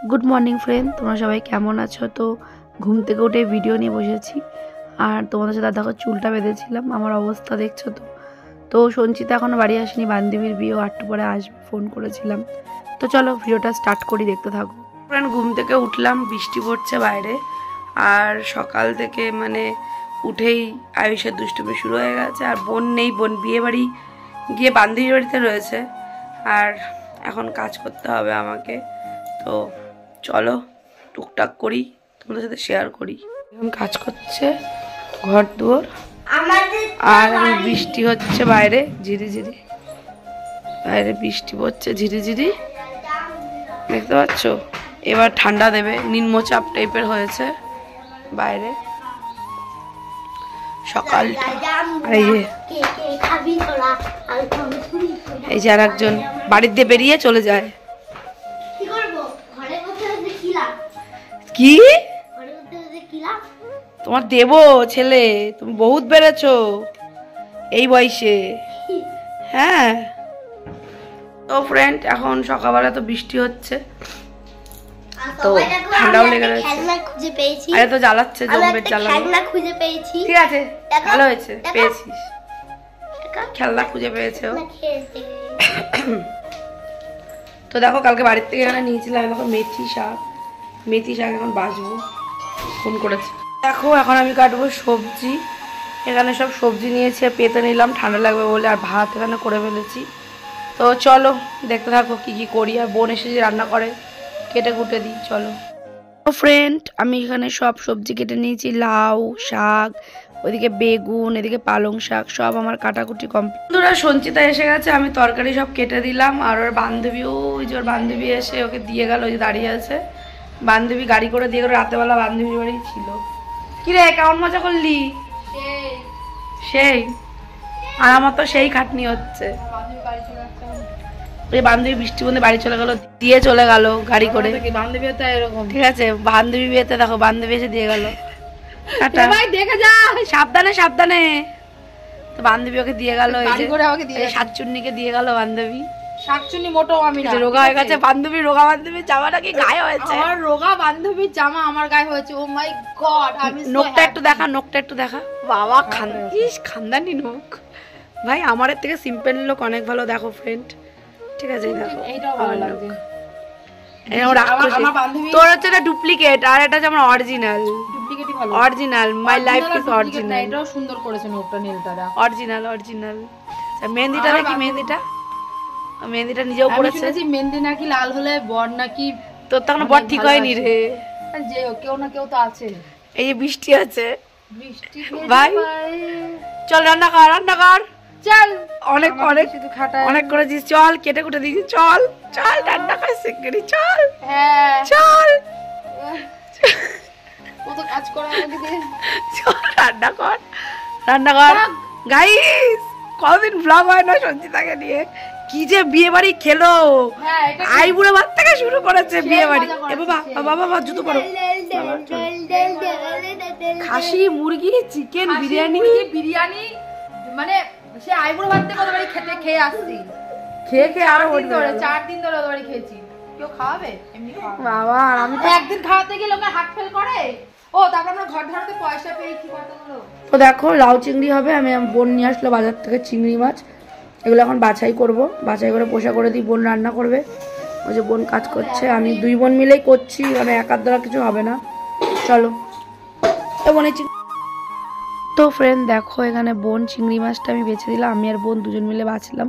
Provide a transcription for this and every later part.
Good morning friend, तुम्हारा सबाई केमन आछो। तो घुम থেকে উঠে ভিডিও নিয়ে বসেছি আর তোমাদের সাথে দেখো চুলটা বেঁধেছিলাম। আমার অবস্থা দেখছো তো। তো সঞ্চিতা এখনো বাড়ি আসেনি, বান্ধবীর বিয়ে একটু পরে আসবে, ফোন করেছিলাম। তো চলো ভিডিওটা স্টার্ট করি, দেখতে থাকো। ফ্রেন্ড ঘুম থেকে উঠলাম, বৃষ্টি পড়ছে বাইরে আর সকাল থেকে মানে উঠেই আয়ুষের দুষ্টুমি শুরু হয়ে গেছে। আর বোন নেই, বোন বিয়ে বাড়ি গিয়ে বান্ধবীর বাড়িতে রয়েছে আর এখন কাজ করতে হবে আমাকে। তো চলো টুকটাক করি, তোমাদের সাথে শেয়ার করি। এখন কাজ করছে ঘর দুয়ার আর বৃষ্টি হচ্ছে বাইরে ঝিরিঝিরি, বাইরে বৃষ্টি পড়ছে ঝিরিঝিরি, দেখতে পাচ্ছ। এবার ঠান্ডা দেবে, নিম্নচাপ টাইপের হয়েছে বাইরে সকালটা। আর এই যে আর একজন বাড়ির দিয়ে বেরিয়ে চলে যায়। কি তোমার দেব ছেলে, তুমি বহুত বেড়েছো এই বয়সে। হ্যাঁ তো ফ্রেন্ড এখন সকালবেলা তো বৃষ্টি হচ্ছে, তো ঠান্ডাও লেগে গেছে। আরে তো জ্বালাচ্ছে, জম্বের জ্বালা। ঠিক আছে, ভালো হয়েছে পেয়েছিস, খেলনা খুঁজে পেয়েছে। তো দেখো কালকে বাড়ির থেকে এখানে নিয়েছিলাম দেখো মেথি শাক, মেথি শাক এখন বাছবো, ফোন করেছি। দেখো এখন আমি কাটবো সবজি, এখানে সব সবজি নিয়েছি, পেতে নিলাম ঠান্ডা লাগবে বলে, আর ভাত এখানে করে ফেলেছি। তো চলো দেখতে থাকো কি কি করি। আর বোন এসে যে রান্না করে কেটে কুটে দিই, চলো। তো ফ্রেন্ড আমি এখানে সব সবজি কেটে নিয়েছি, লাউ শাক, ওইদিকে বেগুন, এদিকে পালং শাক, সব আমার কাটাকুটি কমপ্লিট। বন্ধুরা সঞ্চিতা এসে গেছে, আমি তরকারি সব কেটে দিলাম। আর ওর বান্ধবীও, ওই যে ওর বান্ধবী এসে ওকে দিয়ে গেল, ওই যে দাঁড়িয়ে আছে বান্ধবী, গাড়ি করে দিয়ে গেল। রাতেবেলা বান্ধবীর বাড়ি ছিল। কিরে কেমন মজা করলি? সেই আর আমার তো সেই খাটনি হচ্ছে। ওই বান্ধবী বৃষ্টি বন্ধে বাড়ি চলে গেল, দিয়ে চলে গেল গাড়ি করে। বান্ধবী তো এরকম, ঠিক আছে, বান্ধবী বিয়েতে দেখো বান্ধবী এসে দিয়ে গেল, দেখে যা, সাবধানে সাবধানে। তো বান্ধবী ওকে দিয়ে গেল, শাকচুন্নিকে দিয়ে গেল বান্ধবী। শাকচুন্নি মোটো আমি না, রোগা হয়ে গেছে বান্ধবী, রোগা বান্ধবীর জামাটা কি গায়ে হয়েছে? আমার রোগা বান্ধবীর জামা আমার গায়ে হয়েছে। ও মাই গড, আমি নোকটা একটু দেখা, নোকটা একটু দেখা। বাবা খানদানিস, খানদানি নোক ভাই। আমার থেকে সিম্পল লোক অনেক ভালো, দেখো ফ্রেন্ড। ঠিক আছে দেখো, এইটাও ভালো লাগছে। তোর হচ্ছে না ডুপ্লিকেট, আর এটা যেমন অরিজিনাল। ডুপ্লিকেটই ভালো, original my life is original. এটাও সুন্দর করেছে নোকটা, নীলটা অরিজিনাল অরিজিনাল। মেহেন্দিটা দেখি, মেহেন্দিটা, মেহেন্দিটা নিজেও পড়েছে। মেহেন্দি নাকি লাল হলে বর নাকি, তোর তখন বর ঠিক হয়নি রে। যে কেউ না কেউ তো আছে। এই যে বৃষ্টি আছে, বৃষ্টি ভাই চল রান্না কর, রান্না কর চল। অনেক অনেক অনেক করেছিস, চল কেটে কুটে দিয়েছি, চল চল রান্না কর শিগগিরই, চল। হ্যাঁ চল, কত কাজ করা আমাকে দিয়ে, চল রান্না কর, রান্না কর। গাইস কতদিন ব্লগ হয় না সঞ্চিতাকে নিয়ে। কি যে বিয়ে বাড়ি খেলো, আইবুড়ো ভাত থেকে শুরু করেছে বিয়ে বাড়ি। এ বাবা বাবা বাবা জুতো পরো। খাসি, মুরগি, চিকেন, বিরিয়ানি, বিরিয়ানি, মানে সে আইবুড়ো ভাত থেকে ওদের বাড়ি খেতে খেয়ে আসছি, খেয়ে খেয়ে আরো 4 দিন ধরে ওদের বাড়ি খেয়েছি। কেউ খাওয়াবে এমনি বাবা? আর আমি তো একদিন খাওয়াতে গিয়ে লোকের হাত ফেল করে। ও তারপর আমরা ঘর ধরাতে পয়সা পেয়ে কি করতে হলো। তো দেখো লাউ চিংড়ি হবে, আমি বোন নিয়ে আসলো বাজার থেকে চিংড়ি মাছ, এগুলো এখন বাছাই করব, বাছাই করে পোষা করে দিই, বোন রান্না করবে। ওই যে বোন কাজ করছে, আমি দুই বোন মিলেই করছি, মানে একার দ্বারা কিছু হবে না। চলো বোনের। তো ফ্রেন্ড দেখো এখানে বোন চিংড়ি মাছটা আমি বেছে দিলাম, আমি আর বোন দুজন মিলে বাছলাম,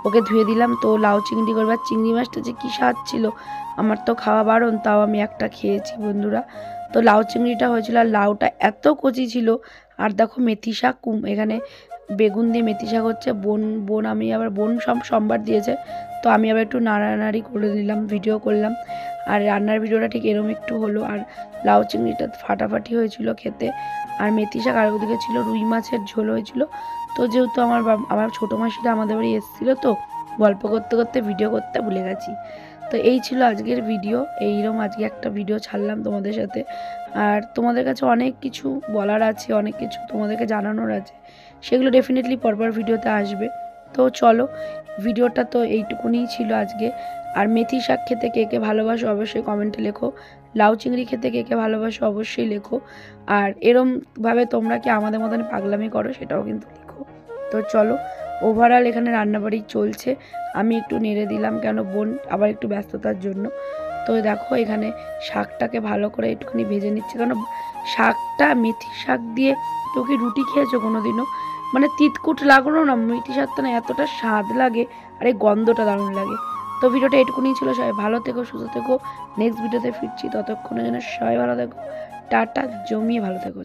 ওকে ধুয়ে দিলাম। তো লাউ চিংড়ি করবে, আর চিংড়ি মাছটা যে কী স্বাদ ছিল, আমার তো খাওয়া বারণ, তাও আমি একটা খেয়েছি বন্ধুরা। তো লাউ চিংড়িটা হয়েছিল, আর লাউটা এত কচি ছিল। আর দেখো মেথি শাক, এখানে বেগুন দিয়ে মেথি শাক হচ্ছে। বোন আমি আবার বোন সোমবার দিয়েছে, তো আমি আবার একটু নাড়ানাড়ি করে দিলাম, ভিডিও করলাম। আর রান্নার ভিডিওটা ঠিক এরকম একটু হলো। আর লাউ চিংড়িটা ফাটাফাটি হয়েছিল খেতে। আর মেথি শাক, আর ওদিকে ছিল রুই মাছের ঝোল হয়েছিল। তো যেহেতু আমার ছোটো মাসিটা আমাদের বাড়ি এসেছিলো, তো গল্প করতে করতে ভিডিও করতে ভুলে গেছি। তো এই ছিল আজকের ভিডিও, এইরকম আজকে একটা ভিডিও ছাড়লাম তোমাদের সাথে। আর তোমাদের কাছে অনেক কিছু বলার আছে, অনেক কিছু তোমাদেরকে জানানোর আছে, সেগুলো ডেফিনেটলি পরপর ভিডিওতে আসবে। তো চলো ভিডিওটা তো এইটুকুনি ছিল আজকে। আর মেথি শাক খেতে কে কে ভালোবাসো অবশ্যই কমেন্টে লেখো, লাউ চিংড়ি খেতে কে কে ভালোবাসো অবশ্যই লেখো, আর এরমভাবে তোমরা কি আমাদের মতন পাগলামি করো সেটাও কিন্তু লিখো। তো চলো, ওভারঅল এখানে রান্নাবাড়ি চলছে, আমি একটু নেড়ে দিলাম কেন বোন আবার একটু ব্যস্ততার জন্য। তো দেখো এখানে শাকটাকে ভালো করে একটুখানি ভেজে নিচ্ছে, কারণ শাকটা মেথি শাক দিয়ে কেউ কি রুটি খেয়েছো কোনো দিনও? মানে তিতকুট লাগলো না, মেথি শাকটা না এতটা স্বাদ লাগে, আর এই গন্ধটা দারুণ লাগে। তো ভিডিওটা এটুকুনি ছিল, সবাই ভালো থেকো, সুস্থ থেকো, নেক্সট ভিডিওতে ফিরছি, ততক্ষণের জন্য সবাই ভালো থেকো, টাটা, জমিয়ে ভালো থেকো।